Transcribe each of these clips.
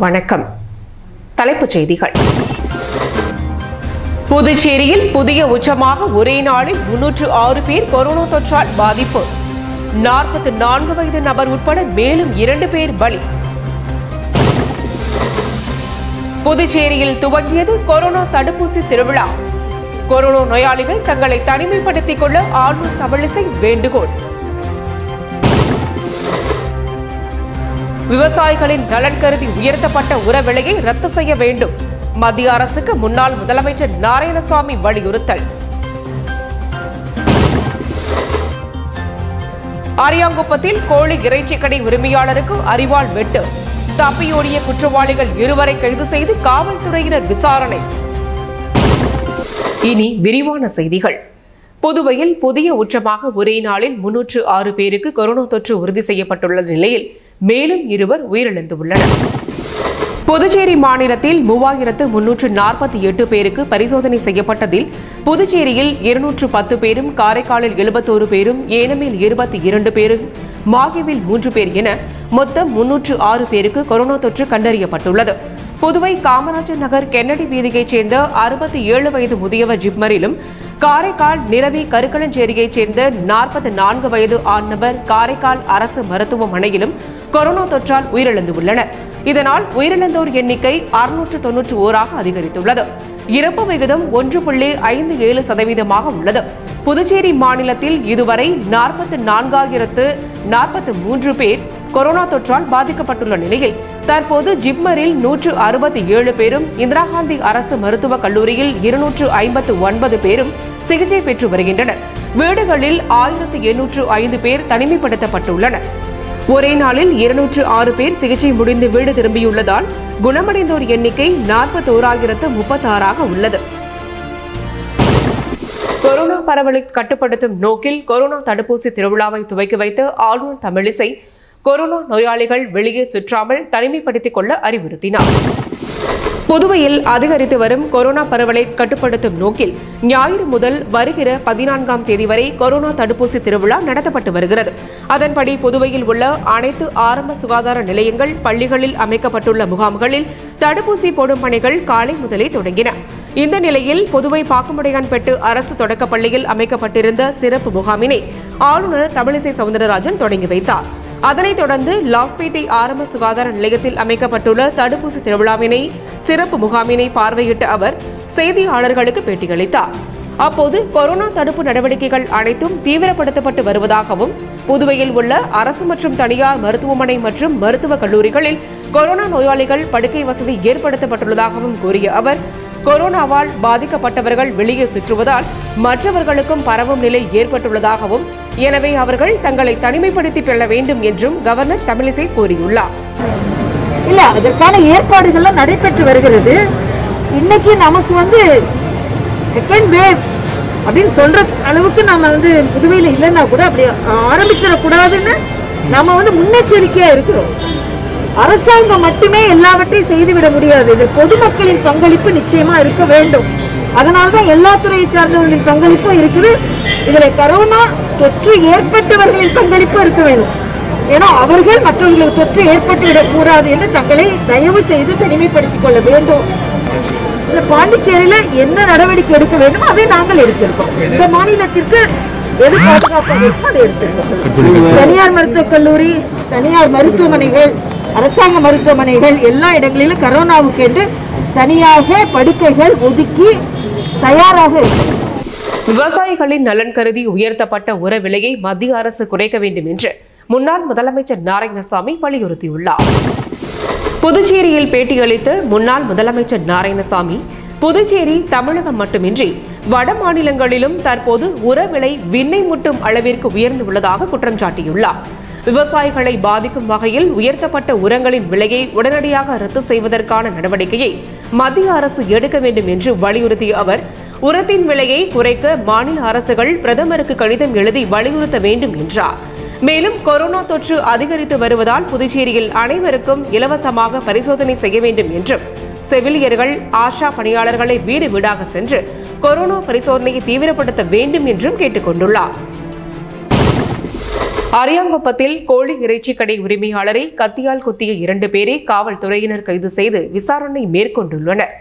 வணக்கம். தலைப்புச் செய்திகள். புதுச்சேரியில் புதிய உச்சமாக ஒரே நாளில் 306 பேர் கொரோனா தொற்றால் பாதிப்பு. 44 வயது நபர் உட்பட மேலும் 2 பேர் பலி. புதுச்சேரியில் துவங்கியது கொரோனா தடுப்பூசி திருவிழா. கொரோனா நோயாளிகள் தங்களை தனிமைப்படுத்திக் கொள்ள ஆளுநர் தமிழிசை வேண்டுகோள். விவசாயிகளின் நலன் கருதி உயர்த்தப்பட்ட உர விலையை ரத்து செய்ய வேண்டும். மத்திய அரசுக்கு முன்னாள் முதலமைச்சர் நாராயணசாமி வலியுறுத்தல். அரியாங்குப்பத்தில் கோழி இறைச்சி கடை உரிமையாளருக்கு அரிவாள் வெட்டு. தப்பியோடிய குற்றவாளிகள் 2 கைது செய்து காவல்துறையினர் விசாரணை. இனி விரிவான செய்திகள். புதுவையில் புதிய உச்சமாக ஒரே நாளில் 306 பேருக்கு கொரோனா தொற்று உறுதி செய்யப்பட்டுள்ள நிலையில் மேலும் 2 உயிரிழந்துள்ளனர். புதுச்சேரி மாநிலத்தில் 3348 பேருக்கு பரிசோதனை செய்யப்பட்டதில் புதுச்சேரியில் 210 பேரும், காரைக்காலில் 71 பேரும், ஏனமில் 22 பேரும், மாஹேவில் 3 பேர் என மொத்தம் 306 பேருக்கு கொரோனா தொற்று கண்டறியப்பட்டுள்ளது. புதுவை காமராஜர் நகர் கென்னடி வீதியைச் சேர்ந்த 67 வயது முதியவர் ஜிப்மரிலும், காரைக்கால் நிரவி கருக்களஞ்சேரியைச் சேர்ந்த 44 வயது ஆண் நபர் காரைக்கால் அரசு மருத்துவமனையிலும் கொரோனா தொற்றால் உயிரிழந்துள்ளனர். இதனால் உயிரிழந்தோர் எண்ணிக்கை 691 அதிகரித்துள்ளது. இறப்பு விகிதம் 1.57% உள்ளது. புதுச்சேரி மாநிலத்தில் இதுவரை 44,043 பேர் கொரோனா தொற்றால் பாதிக்கப்பட்டுள்ள நிலையில் தற்போது ஜிப்மரில் 167 பேரும், இந்திரா காந்தி அரசு மருத்துவக் கல்லூரியில் 259 பேரும் சிகிச்சை பெற்று வருகின்றனர். வீடுகளில் 1805 பேர் தனிமைப்படுத்தப்பட்டுள்ளனர். ஒரே நாளில் 206 பேர் சிகிச்சை முடிந்து வீடு திரும்பியுள்ளதால் குணமடைந்தோர் எண்ணிக்கை 41,036 உள்ளது. கொரோனா பரவலை கட்டுப்படுத்தும் நோக்கில் கொரோனா தடுப்பூசி திருவிழாவை துவக்கி வைத்த ஆளுநர் தமிழிசை கொரோனா நோயாளிகள் வெளியே சுற்றாமல் தனிமைப்படுத்திக் கொள்ள அறிவுறுத்தினார். புதுவையில் அதிகரித்து வரும் கொரோனா பரவலை கட்டுப்படுத்தும் நோக்கில் ஞாயிறு முதல் வருகிற 14ஆம் தேதி வரை கொரோனா தடுப்பூசி திருவிழா நடத்தப்பட்டு வருகிறது. அதன்படி புதுவையில் உள்ள அனைத்து ஆரம்ப சுகாதார நிலையங்கள், பள்ளிகளில் அமைக்கப்பட்டுள்ள முகாம்களில் தடுப்பூசி போடும் பணிகள் காலை முதலே தொடங்கின. இந்த நிலையில் புதுவை பாக்கமுடையான்பேட்டு அரசு தொடக்கப் பள்ளியில் அமைக்கப்பட்டிருந்த சிறப்பு முகாமினை ஆளுநர் தமிழிசை சவுந்தரராஜன் தொடங்கி வைத்தார். அதனைத் தொடர்ந்து லாஸ்பேட்டை ஆரம்ப சுகாதார நிலையத்தில் அமைக்கப்பட்டுள்ள தடுப்பூசி திருவிழாவினை சிறப்பு முகாமினை பார்வையிட்ட அவர் செய்தியாளர்களுக்கு பேட்டியளித்தார். அப்போது கொரோனா தடுப்பு நடவடிக்கைகள் அனைத்தும் தீவிரப்படுத்தப்பட்டு வருவதாகவும், புதுவையில் உள்ள அரசு மற்றும் தனியார் மருத்துவமனை மற்றும் மருத்துவக் கல்லூரிகளில் கொரோனா நோயாளிகள் படுக்கை வசதி ஏற்படுத்தப்பட்டுள்ளதாகவும் கூறிய அவர், கொரோனாவால் பாதிக்கப்பட்டவர்கள் வெளியே சுற்றுவதால் மற்றவர்களுக்கும் பரவும் நிலை ஏற்பட்டுள்ளதாகவும், எனவே அவர்கள் தங்களை தனிமைப்படுத்திக் கொள்ள வேண்டும் என்றும் கவர்னர் தமிழிசை கூறியுள்ளார். இல்ல, அதற்கான ஏற்பாடுகள் நடைபெற்று வருகிறது. இன்னைக்கு நமக்கு செகண்ட் வேவ் அப்படின்னு சொல்ற அளவுக்கு நாம புதுவையில இல்லைன்னா கூட அப்படி ஆரம்பிச்சிடக்கூடாதுன்னு நம்ம முன்னெச்சரிக்கையா இருக்கிறோம். அரசாங்கம் மட்டுமே எல்லாவற்றையும் செய்துவிட முடியாது. இது பொதுமக்களின் பங்களிப்பு நிச்சயமா இருக்க வேண்டும். அதனால்தான் எல்லா துறையை சார்ந்தவர்களின் பங்களிப்பும் இருக்குது. இதுல கொரோனா தொற்று ஏற்பட்டவர்களின் பங்களிப்பு இருக்க வேண்டும். ஏன்னா அவர்கள் மற்றவர்களுக்கு தொற்று ஏற்பட்டுவிடக் கூடாது என்று தங்களை தயவு செய்து தனிமைப்படுத்திக் கொள்ள வேண்டும். இந்த பாண்டிச்சேரியில என்ன நடவடிக்கை எடுக்க வேண்டும் அதை நாங்கள் எடுத்திருக்கோம். இந்த மாநிலத்திற்கு எது பாதுகாப்பாக இருக்கோ அதை எடுத்திருக்கோம். தனியார் மருத்துவக் கல்லூரி, தனியார் மருத்துவமனைகள், அரசாங்க மருத்துவமனைகள் எல்லா இடங்களிலும் கரோனாவுக்கு என்று தனியாக படுக்கைகள் ஒதுக்கி தயாராக இருக்கிறது. விவசாயிகளின் நலன் கருதி உயர்த்தப்பட்ட உர விலையை மத்திய அரசு குறைக்க வேண்டும் என்று முன்னாள் முதலமைச்சர் நாராயணசாமி வலியுறுத்தியுள்ளார். புதுச்சேரியில் பேட்டியளித்த முன்னாள் முதலமைச்சர் நாராயணசாமி, புதுச்சேரி தமிழகம் மட்டுமின்றி வட மாநிலங்களிலும் தற்போது உர விலை விண்ணை முட்டும் அளவிற்கு உயர்ந்துள்ளதாக குற்றம் சாட்டியுள்ளார். விவசாயிகளை பாதிக்கும் வகையில் உயர்த்தப்பட்ட உரங்களின் விலையை உடனடியாக ரத்து செய்வதற்கான நடவடிக்கையை மத்திய அரசு எடுக்க வேண்டும் என்று வலியுறுத்திய அவர், உரத்தின் விலையை குறைக்க மாநில அரசுகள் பிரதமருக்கு கடிதம் எழுதி வலியுறுத்த வேண்டும் என்றார். மேலும் கொரோனா தொற்று அதிகரித்து வருவதால் புதுச்சேரியில் அனைவருக்கும் இலவசமாக பரிசோதனை செய்ய வேண்டும் என்றும், செவிலியர்கள், ஆஷா பணியாளர்களை வீடு வீடாக சென்று கொரோனா பரிசோதனையை தீவிரப்படுத்த வேண்டும் என்றும் கேட்டுக் கொண்டுள்ளார். அரியாங்குப்பத்தில் கோழி இறைச்சி கடை உரிமையாளரை கத்தியால் குத்திய 2 பேரை காவல்துறையினர் கைது செய்து விசாரணை மேற்கொண்டுள்ளனர்.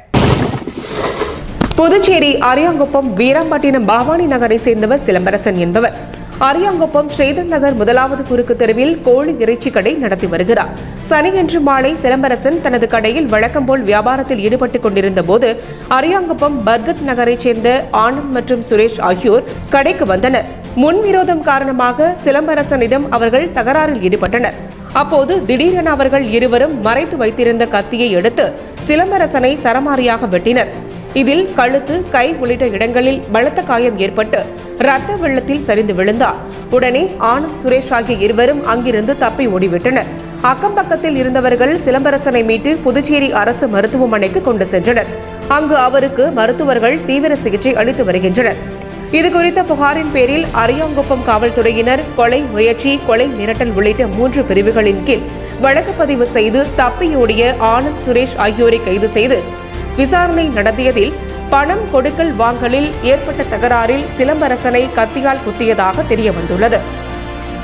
புதுச்சேரி அரியாங்குப்பம் வீராம்பட்டினம் பவானி நகரை சேர்ந்தவர் சிலம்பரசன் என்பவர். அரியாங்குப்பம் ஸ்ரீதர் நகர் 1வது குறுக்கு தெருவில் கோழி இறைச்சி கடை நடத்தி வருகிறார். சனியன்று மாலை சிலம்பரசன் தனது கடையில் வழக்கம் போல் வியாபாரத்தில் ஈடுபட்டுக் கொண்டிருந்த போது அரியாங்குப்பம் பர்கத் நகரைச் சேர்ந்த ஆனந்த் மற்றும் சுரேஷ் ஆகியோர் கடைக்கு வந்தனர். முன்விரோதம் காரணமாக சிலம்பரசனிடம் அவர்கள் தகராறில் ஈடுபட்டனர். அப்போது திடீரென அவர்கள் இருவரும் மறைத்து வைத்திருந்த கத்தியை எடுத்து சிலம்பரசனை சரமாரியாக வெட்டினர். இதில் கழுத்து, கை உள்ளிட்ட இடங்களில் பலத்த காயம் ஏற்பட்டு ரத்த வெள்ளத்தில் சரிந்து விழுந்தார். உடனே ஆனந்த், சுரேஷ் ஆகிய இருவரும் அங்கிருந்து தப்பி ஓடிவிட்டனர். அக்கம் பக்கத்தில் இருந்தவர்கள் சிலம்பரசனை மீட்டு புதுச்சேரி அரசு மருத்துவமனைக்கு கொண்டு சென்றனர். அங்கு அவருக்கு மருத்துவர்கள் தீவிர சிகிச்சை அளித்து வருகின்றனர். இதுகுறித்த புகாரின் பேரில் அரியாங்குப்பம் காவல்துறையினர் கொலை முயற்சி, கொலை மிரட்டல் உள்ளிட்ட 3 பிரிவுகளின் கீழ் வழக்கு பதிவு செய்து தப்பியோடிய ஆனந்த், சுரேஷ் ஆகியோரை கைது செய்து விசாரணை நடத்தியதில் பணம் கொடுக்கல் வாங்கலில் ஏற்பட்ட தகராறில் சிலம்பரசனை கத்தியால் குத்தியதாக தெரியவந்துள்ளது.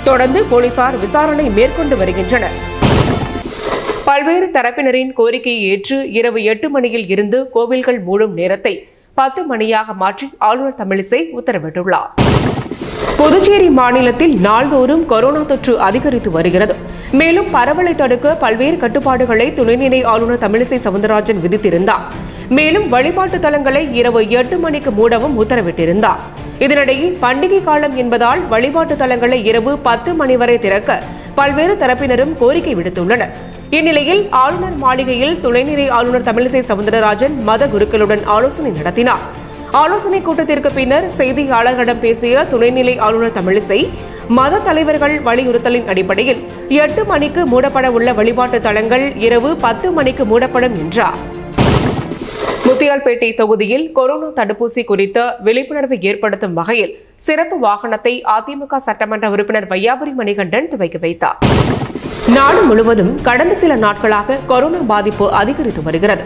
தொடர்ந்து போலீசார் விசாரணை மேற்கொண்டு வருகின்றனர். பல்வேறு தரப்பினரின் கோரிக்கையை ஏற்று இரவு 8 மணியில் இருந்து கோவில்கள் மூடும் நேரத்தை 10 மணியாக மாற்றி ஆளுநர் தமிழிசை உத்தரவிட்டுள்ளார். புதுச்சேரி மாநிலத்தில் நாள்தோறும் கொரோனா தொற்று அதிகரித்து வருகிறது. மேலும் பரவலை தடுக்க பல்வேறு கட்டுப்பாடுகளை துணைநிலை ஆளுநர் தமிழிசை சவுந்தரராஜன் விதித்திருந்தார். மேலும் வழிபாட்டு தலங்களை இரவு 8 மணிக்கு மூடவும் உத்தரவிட்டிருந்தார். இதனிடையே பண்டிகை காலம் என்பதால் வழிபாட்டு தலங்களை இரவு 10 மணி வரை திறக்க பல்வேறு தரப்பினரும் கோரிக்கை விடுத்துள்ளனர். இந்நிலையில் ஆளுநர் மாளிகையில் துணைநிலை ஆளுநர் தமிழிசை சவுந்தரராஜன் மத குருக்களுடன் ஆலோசனை நடத்தினார். ஆலோசனை கூட்டத்திற்கு பின்னர் செய்தியாளர்களிடம் பேசிய துணைநிலை ஆளுநர் தமிழிசை, மத தலைவர்கள் வலியுறுத்தலின் அடிப்படையில் 8 மணிக்கு மூடப்பட உள்ள வழிபாட்டு தலங்கள் இரவு 10 மணிக்கு மூடப்படும் என்றார். முத்தியால்பேட்டை தொகுதியில் கொரோனா தடுப்பூசி குறித்த விழிப்புணர்வை ஏற்படுத்தும் வகையில் சிறப்பு வாகனத்தை அதிமுக சட்டமன்ற உறுப்பினர் வையாபுரி மணிகண்டன் துவக்கி வைத்தார். நாடு முழுவதும் கடந்த சில நாட்களாக கொரோனா பாதிப்பு அதிகரித்து வருகிறது.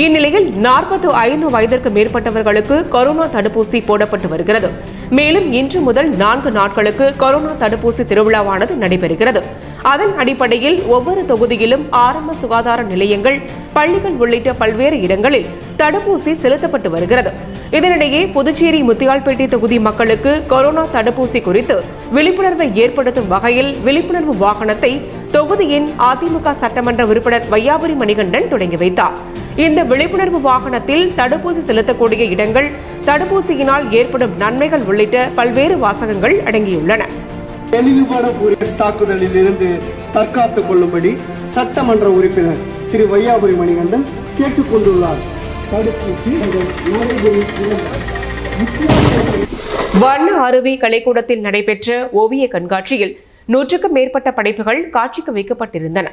இந்நிலையில் 45 வயதிற்கு மேற்பட்டவர்களுக்கு கொரோனா தடுப்பூசி போடப்பட்டு வருகிறது. மேலும் இன்று முதல் 4 நாட்களுக்கு கொரோனா தடுப்பூசி திருவிழாவானது நடைபெறுகிறது. அதன் அடிப்படையில் ஒவ்வொரு தொகுதியிலும் ஆரம்ப சுகாதார நிலையங்கள், பள்ளிகள் உள்ளிட்ட பல்வேறு இடங்களில் தடுப்பூசி செலுத்தப்பட்டு வருகிறது. இதனிடையே புதுச்சேரி முத்தியால்பேட்டை தொகுதி மக்களுக்கு கொரோனா தடுப்பூசி குறித்து விழிப்புணர்வை ஏற்படுத்தும் வகையில் விழிப்புணர்வு வாகனத்தை தொகுதியின் அதிமுக சட்டமன்ற உறுப்பினர் வையாபுரி மணிகண்டன் தொடங்கி வைத்தார். இந்த விழிப்புணர்வு வாகனத்தில் தடுப்பூசி செலுத்தக்கூடிய இடங்கள், தடுப்பூசியினால் ஏற்படும் நன்மைகள் உள்ளிட்ட பல்வேறு வாசகங்கள் அடங்கியுள்ளன. தெளிவுபட போலீஸ் தாக்குதலில் இருந்து தற்காத்துக் கொள்ளும்படி சட்டமன்ற உறுப்பினர் திரு வையாபுரி மணிகண்டன் கேட்டுக் கொண்டுள்ளார். வண்ண அருவி கலைக்கூடத்தில் நடைபெற்ற ஓவிய கண்காட்சியில் 100க்கும் மேற்பட்ட படைப்புகள் காட்சிக்கு வைக்கப்பட்டிருந்தன.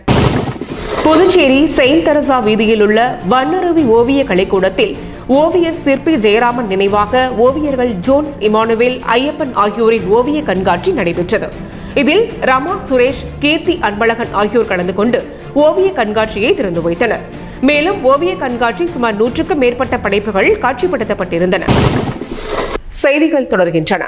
புதுச்சேரி செயின்ட் தெரசா வீதியில் உள்ள வண்ணருவி ஓவிய கலைக்கூடத்தில் ஓவியர் சிற்பி ஜெயராமன் நினைவாக ஓவியர்கள் ஜோன்ஸ், இமானுவேல், ஐயப்பன் ஆகியோரின் ஓவிய கண்காட்சி நடைபெற்றது. இதில் ரமா, சுரேஷ், கீர்த்தி, அன்பழகன் ஆகியோர் கலந்து கொண்டு ஓவிய கண்காட்சியை திறந்து வைத்தனர். மேலும் ஓவிய கண்காட்சி சுமார் 100க்கும் மேற்பட்ட படைப்புகள் காட்சிப்படுத்தப்பட்டிருந்தன. செய்திகள் தொடர்கின்றன.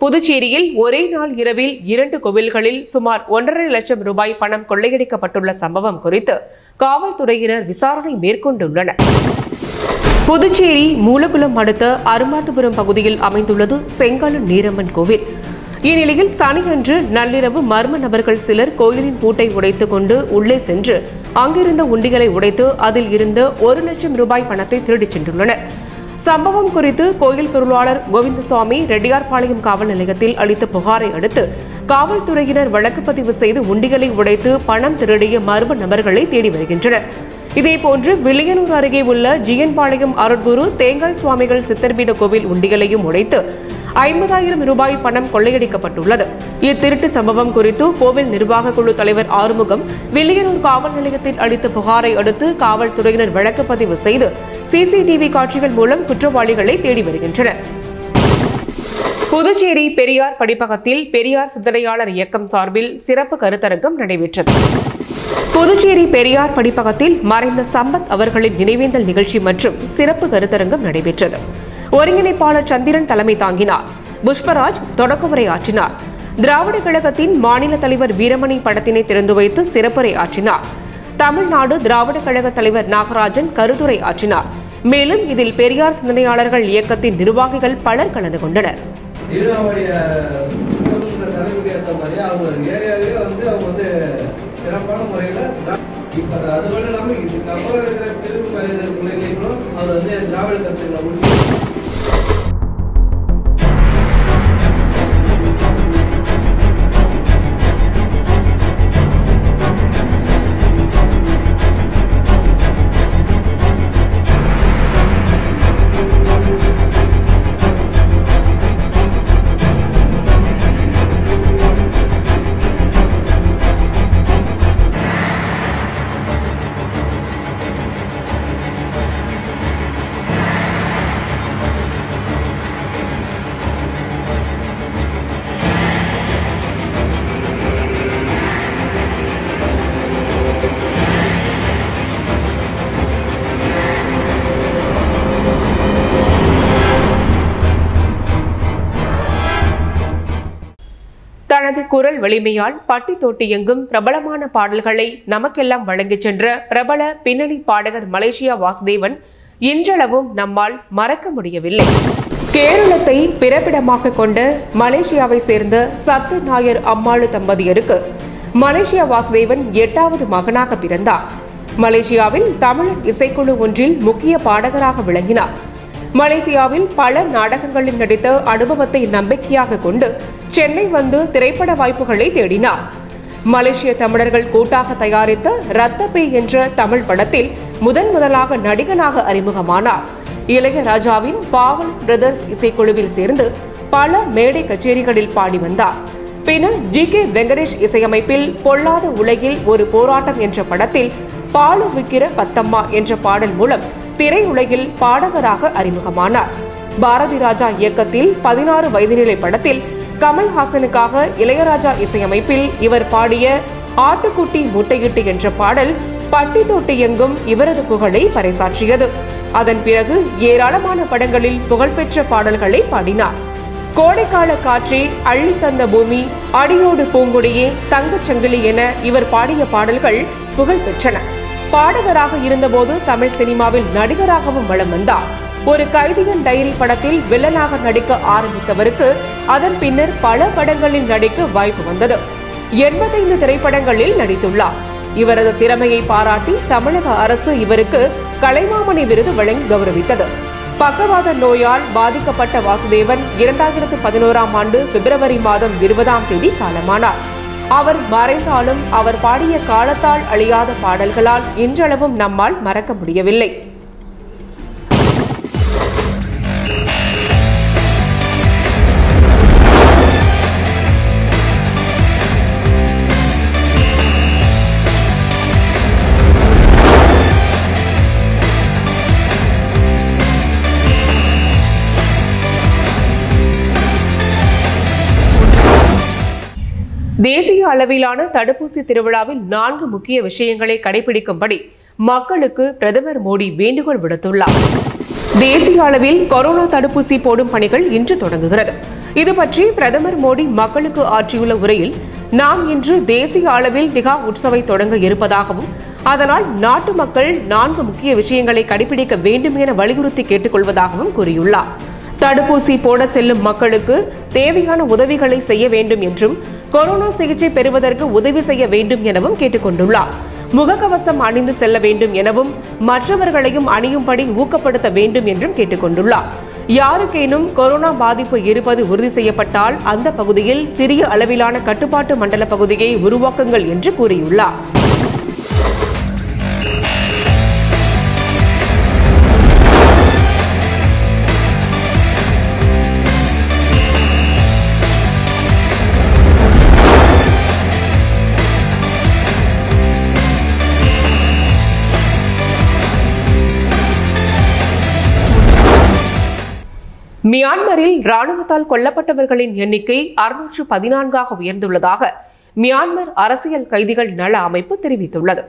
புதுச்சேரியில் ஒரே நாள் இரவில் 2 கோவில்களில் சுமார் 1.5 லட்சம் ரூபாய் பணம் கொள்ளையடிக்கப்பட்டுள்ள சம்பவம் குறித்து காவல்துறையினர் விசாரணை மேற்கொண்டுள்ளனர். புதுச்சேரி மூலகுளம் அடுத்த அரும்பார்த்தபுரம் பகுதியில் அமைந்துள்ளது செங்காலன் நீரம்மன் கோவில். இந்நிலையில் சனியன்று நள்ளிரவு மர்ம நபர்கள் சிலர் கோயிலின் பூட்டை உடைத்துக் கொண்டு உள்ளே சென்று அங்கிருந்த உண்டிகளை உடைத்து அதில் இருந்த 1 லட்சம் ரூபாய் பணத்தை திருடிச் சென்றுள்ளனர். சம்பவம் குறித்து கோயில் பொருளாளர் கோவிந்தசுவாமி ரெட்டியார்பாளையம் காவல் நிலையத்தில் அளித்த புகாரை அடுத்து காவல்துறையினர் வழக்கு பதிவு செய்து உண்டிகளை உடைத்து பணம் திருடிய மர்ம நபர்களை தேடி வருகின்றனர். இதேபோன்று வில்லியனூர் அருகே உள்ள ஜியன்பாளையம் அருட்குரு தேங்காய் சுவாமிகள் சித்தர்பீட கோவில் உண்டிகளையும் உடைத்து 50,000 ரூபாய் பணம் கொள்ளையடிக்கப்பட்டுள்ளது. இத்திருட்டு சம்பவம் குறித்து கோவில் நிர்வாக குழு தலைவர் ஆறுமுகம் வில்லியனூர் காவல் நிலையத்தில் அளித்த புகாரை அடுத்து காவல்துறையினர் வழக்கு பதிவு செய்து சிசிடிவி காட்சிகள் மூலம் குற்றவாளிகளை தேடி வருகின்றனர். புதுச்சேரி பெரியார் படிப்பகத்தில் பெரியார் சிந்தனையாளர் இயக்கம் சார்பில் சிறப்பு கருத்தரங்கம் நடைபெற்றது. புதுச்சேரி பெரியார் படிப்பகத்தில் மறைந்த சம்பத் அவர்களின் நினைவேந்தல் நிகழ்ச்சி மற்றும் சிறப்பு கருத்தரங்கம் நடைபெற்றது. ஒருங்கிணைப்பாளர் சந்திரன் தலைமை தாங்கினார். புஷ்பராஜ் தொடக்க உரை ஆற்றினார். திராவிட கழகத்தின் மாநில தலைவர் வீரமணி படத்தினை திறந்து வைத்து சிறப்புரை ஆற்றினார். தமிழ்நாடு திராவிட கழக தலைவர் நாகராஜன் கருத்துரை ஆற்றினார். மேலும் இதில் பெரியார் சிந்தனையாளர்கள் இயக்கத்தின் நிர்வாகிகள் பலர் கலந்து கொண்டனர். சிறப்பான முறையில் இப்போ அது மட்டும் இல்லாமல் இதுக்கப்புறம் இருக்கிற செல்வ பிள்ளைகளும் அவர் வந்து திராவிட கருத்துக்களை தனது குரல் வலிமையால் பட்டி தொட்டி எங்கும் பிரபலமான பாடல்களை நமக்கெல்லாம் வழங்கிச் சென்ற பிரபல பின்னணி பாடகர் மலேசியா வாசுதேவன் இன்றளவும் நம்மால் மறக்க முடியவில்லை. கேரளத்தை பிறப்பிடமாக கொண்ட மலேசியாவை சேர்ந்த சத்து நாயர் அம்மாளு தம்பதியருக்கு மலேசியா வாசுதேவன் 8வது மகனாக பிறந்தார். மலேசியாவில் தமிழர் இசைக்குழு ஒன்றில் முக்கிய பாடகராக விளங்கினார். மலேசியாவில் பல நாடகங்களில் நடித்த அனுபவத்தை நம்பிக்கையாக கொண்டு சென்னை வந்து திரைப்பட வாய்ப்புகளை தேடினார். மலேசிய தமிழர்கள் கூட்டாக தயாரித்த ரத்தப்பே என்ற தமிழ் படத்தில் முதலாக நடிகனாக அறிமுகமானார். இளையராஜாவின் பாவல் பிரதர்ஸ் இசைக்குழுவில் சேர்ந்து பல மேடை கச்சேரிகளில் பாடி வந்தார். பின்னர் GK வெங்கடேஷ் இசையமைப்பில் பொல்லாத உலகில் ஒரு போராட்டம் என்ற படத்தில் பாலு விக்கிர பத்தம்மா என்ற பாடல் மூலம் திரையுலகில் பாடகராக அறிமுகமானார். பாரதி ராஜா இயக்கத்தில் 16 வயது நிலை படத்தில் கமல்ஹாசனுக்காக இளையராஜா இசையமைப்பில் இவர் பாடிய ஆட்டுக்குட்டி முட்டையிட்டு என்ற பாடல் பட்டி தொட்டி எங்கும் இவரது புகழை பறைசாற்றியது. அதன் பிறகு ஏராளமான படங்களில் புகழ்பெற்ற பாடல்களை பாடினார். கோடைக்கால காற்றே, அள்ளி தந்த பூமி, அடியோடு பூங்குடியே, தங்கச்சங்கிலி என இவர் பாடிய பாடல்கள் புகழ் பெற்றன. பாடகராக இருந்தபோது தமிழ் சினிமாவில் நடிகராகவும் வலம் வந்தார். ஒரு கைதியின் டைரி படத்தில் வில்லனாக நடிக்க ஆரம்பித்தவருக்கு அதன் பின்னர் பல படங்களில் நடிக்க வாய்ப்பு வந்தது. 85 திரைப்படங்களில் நடித்துள்ளார். இவரது திறமையை பாராட்டி தமிழக அரசு இவருக்கு கலைமாமணி விருது வழங்கி கௌரவித்தது. பக்கவாத நோயால் பாதிக்கப்பட்ட வாசுதேவன் 2011ஆம் ஆண்டு பிப்ரவரி மாதம் 20ஆம் தேதி காலமானார். அவர் மறைந்தாலும் அவர் பாடிய காலத்தால் அழியாத பாடல்களால் இன்றளவும் நம்மால் மறக்க முடியவில்லை. தேசிய அளவிலான தடுப்பூசி திருவிழாவில் 4 முக்கிய விஷயங்களை கடைபிடிக்கும்படி மக்களுக்கு பிரதமர் மோடி வேண்டுகோள் விடுத்துள்ளார். தேசிய அளவில் கொரோனா தடுப்பூசி போடும் பணிகள் இன்று தொடங்குகிறது. இது பற்றி பிரதமர் மோடி மக்களுக்கு ஆற்றியுள்ள உரையில், நாம் இன்று தேசிய அளவில் நிகா உற்சவை தொடங்க இருப்பதாகவும் அதனால் நாட்டு மக்கள் 4 முக்கிய விஷயங்களை கடைபிடிக்க வேண்டும் என வலியுறுத்தி கேட்டுக்கொள்வதாகவும் கூறியுள்ளார். தடுப்பூசி போட செல்லும் மக்களுக்கு தேவையான உதவிகளை செய்ய வேண்டும் என்றும் கொரோனா சிகிச்சை பெறுவதற்கு உதவி செய்ய வேண்டும் எனவும் கேட்டுக்கொண்டுள்ளார். முகக்கவசம் அணிந்து செல்ல வேண்டும் எனவும் மற்றவர்களையும் அணியும்படி ஊக்கப்படுத்த வேண்டும் என்றும் கேட்டுக்கொண்டுள்ளார். யாருக்கேனும் கொரோனா பாதிப்பு இருப்பது உறுதி செய்யப்பட்டால் அந்த பகுதியில் சிறிய அளவிலான கட்டுப்பாட்டு மண்டல பகுதியை உருவாக்குங்கள் என்று கூறியுள்ளார். மியான்மரில் ராணுவத்தால் கொல்லப்பட்டவர்களின் எண்ணிக்கை 614ஆக உயர்ந்துள்ளதாக மியான்மர் அரசியல் கைதிகள் நல அமைப்பு தெரிவித்துள்ளது.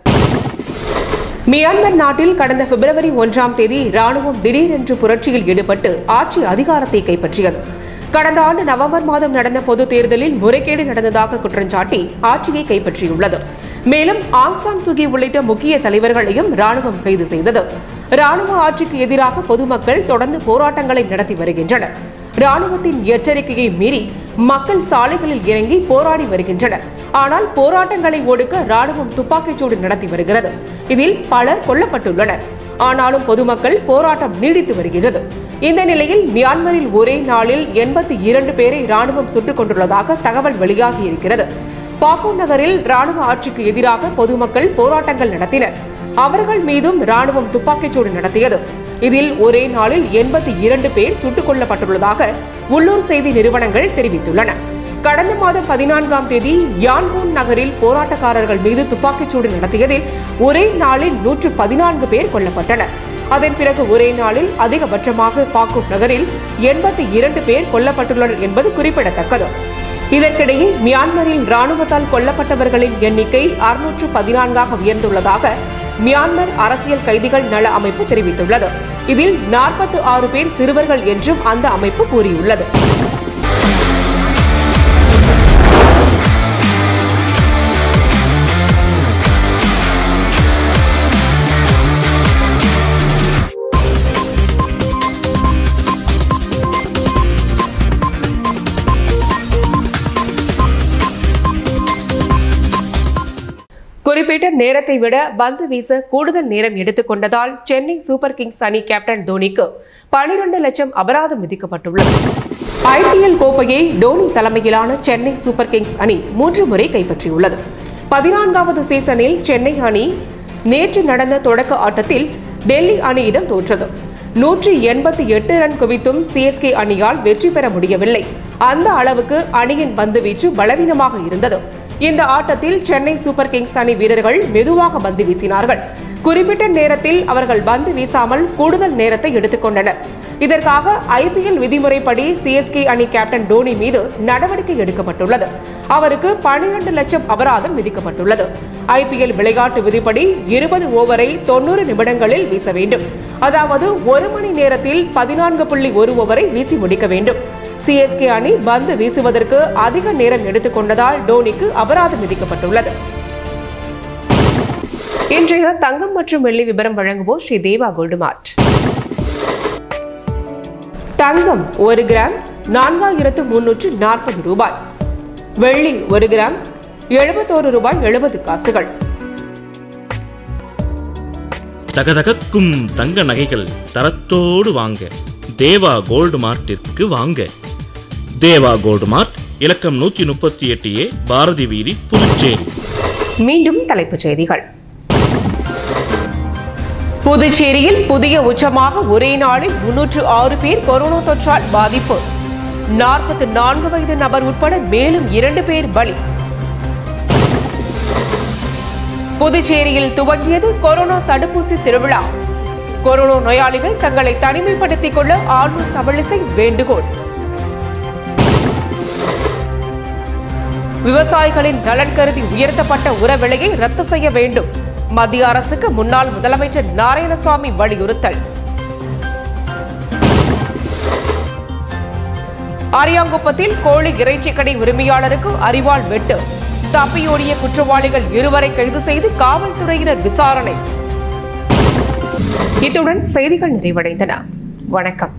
மியான்மர் நாட்டில் கடந்த பிப்ரவரி 1ஆம் தேதி ராணுவம் திடீரென்று புரட்சியில் ஈடுபட்டு ஆட்சி அதிகாரத்தை கைப்பற்றியது. கடந்த ஆண்டு நவம்பர் மாதம் நடந்த பொது தேர்தலில் முறைகேடு நடந்ததாக குற்றஞ்சாட்டி ஆட்சியை கைப்பற்றியுள்ளது. மேலும் ஆங் சான் சூகி உள்ளிட்ட முக்கிய தலைவர்களையும் ராணுவம் கைது செய்தது. ராணுவ ஆட்சிக்கு எதிராக பொதுமக்கள் தொடர்ந்து போராட்டங்களை நடத்தி வருகின்றனர். ராணுவத்தின் எச்சரிக்கையை மீறி மக்கள் சாலைகளில் இறங்கி போராடி வருகின்றனர். ஆனால் போராட்டங்களை ஒடுக்க ராணுவம் துப்பாக்கிச்சூடு நடத்தி வருகிறது. இதில் பலர் கொல்லப்பட்டுள்ளனர். ஆனாலும் பொதுமக்கள் போராட்டம் நீடித்து வருகிறது. இந்த நிலையில் மியான்மரில் ஒரே நாளில் 82 பேரை ராணுவம் சுட்டுக் கொண்டுள்ளதாக தகவல் வெளியாகி இருக்கிறது. பாக்கு நகரில் ராணுவ ஆட்சிக்கு எதிராக பொதுமக்கள் போராட்டங்கள் நடத்தினர். அவர்கள் மீதும் ராணுவம் துப்பாக்கிச்சூடு நடத்தியது. இதில் ஒரே நாளில் 82 பேர் சுட்டுக் கொல்லப்பட்டுள்ளதாக உள்ளூர் செய்தி நிறுவனங்கள் தெரிவித்துள்ளன. கடந்த மாதம் 14ஆம் தேதி யான்பூன் நகரில் போராட்டக்காரர்கள் மீது துப்பாக்கிச்சூடு நடத்தியதில் ஒரே நாளில் 114 பேர் கொல்லப்பட்டனர். அதன் பிறகு ஒரே நாளில் அதிகபட்சமாக பாக்கு நகரில் 82 பேர் கொல்லப்பட்டுள்ளனர் என்பது குறிப்பிடத்தக்கது. இதற்கிடையே மியான்மரில் ராணுவத்தால் கொல்லப்பட்டவர்களின் எண்ணிக்கை 614ஆக உயர்ந்துள்ளதாக மியான்மர் அரசியல் கைதிகள் நல அமைப்பு தெரிவித்துள்ளது. இதில் 46 பேர் சிறுவர்கள் என்றும் அந்த அமைப்பு கூறியுள்ளது. குறிப்பிட்ட நேரத்தை விட பந்து வீச கூடுதல் நேரம் எடுத்துக்கொண்டதால் சென்னை சூப்பர் கிங்ஸ் அணி கேப்டன் தோனிக்கு 12 லட்சம் அபராதம் விதிக்கப்பட்டுள்ளது. IPL கோப்பையை தோனி தலைமையிலான சென்னை சூப்பர் கிங்ஸ் அணி 3 முறை கைப்பற்றியுள்ளது. 14வது சீசனில் சென்னை அணி நேற்று நடந்த தொடக்க ஆட்டத்தில் டெல்லி அணியிடம் தோற்றது. 188 ரன் குவித்தும் CSK அணியால் வெற்றி பெற முடியவில்லை. அந்த அளவுக்கு அணியின் பந்துவீச்சு பலவீனமாக இருந்தது. இந்த ஆட்டத்தில் சென்னை சூப்பர் கிங்ஸ் அணி வீரர்கள் மெதுவாக பந்து வீசினார்கள். குறிப்பிட்ட நேரத்தில் அவர்கள் பந்து வீசாமல் கூடுதல் நேரத்தை எடுத்துக்கொண்டனர். இதற்காக IPL விதிமுறைப்படி CSK அணி கேப்டன் தோனி மீது நடவடிக்கை எடுக்கப்பட்டுள்ளது. அவருக்கு 12 லட்சம் அபராதம் விதிக்கப்பட்டுள்ளது. IPL விளையாட்டு விதிப்படி 20 ஓவரை 90 நிமிடங்களில் வீச வேண்டும். அதாவது 1 மணி நேரத்தில் 14.1 ஓவரை வீசி முடிக்க வேண்டும். CSK அணி பந்து வீசுவதற்கு அதிக நேரம் எடுத்துக்கொண்டதால் தோனிக்கு அபராதம் விதிக்கப்பட்டுள்ளது. இன்றைய தங்கம் மற்றும் வெள்ளி விபரம் வழங்குவோர் ஸ்ரீ தேவா கோல்டு மார்ட். தங்கம் 1 கிராம் 4340 ரூபாய். வெள்ளி 1 கிராம் 71 ரூபாய் 70 காசுகள். தகதகக்கும் தங்க நகைகள் தரத்தோடு வாங்க தேவா கோல்டு மார்ட்டிற்கு வாங்க. தேவா கோல்டு மார்ட், இலக்கம் 138A, பாரதி வீதி, புதுச்சேரி. மீண்டும் தலைப்புச் செய்திகள். புதுச்சேரியில் புதிய உச்சமாக ஒரே நாளில் 306 பேர் கொரோனா தொற்றால் பாதிப்பு. 44 வயது நபர் உட்பட மேலும் 2 பேர் பலி. புதுச்சேரியில் துவங்கியது கொரோனா தடுப்பூசி திருவிழா. கொரோனா நோயாளிகள் தங்களை தனிமைப்படுத்திக் கொள்ள ஆளுநர் தமிழிசை வேண்டுகோள். விவசாயிகளின் நலன் கருதி உயர்த்தப்பட்ட உர விலையை ரத்து செய்ய வேண்டும். மத்திய அரசுக்கு முன்னாள் முதலமைச்சர் நாராயணசாமி வலியுறுத்தல். அரியாங்குப்பத்தில் கோழி இறைச்சி கடை உரிமையாளருக்கு அரிவாள் வெட்டு. தப்பியோடிய குற்றவாளிகள் 2 கைது செய்து காவல்துறையினர் விசாரணை. இத்துடன் செய்திகள் நிறைவடைந்தன. வணக்கம்.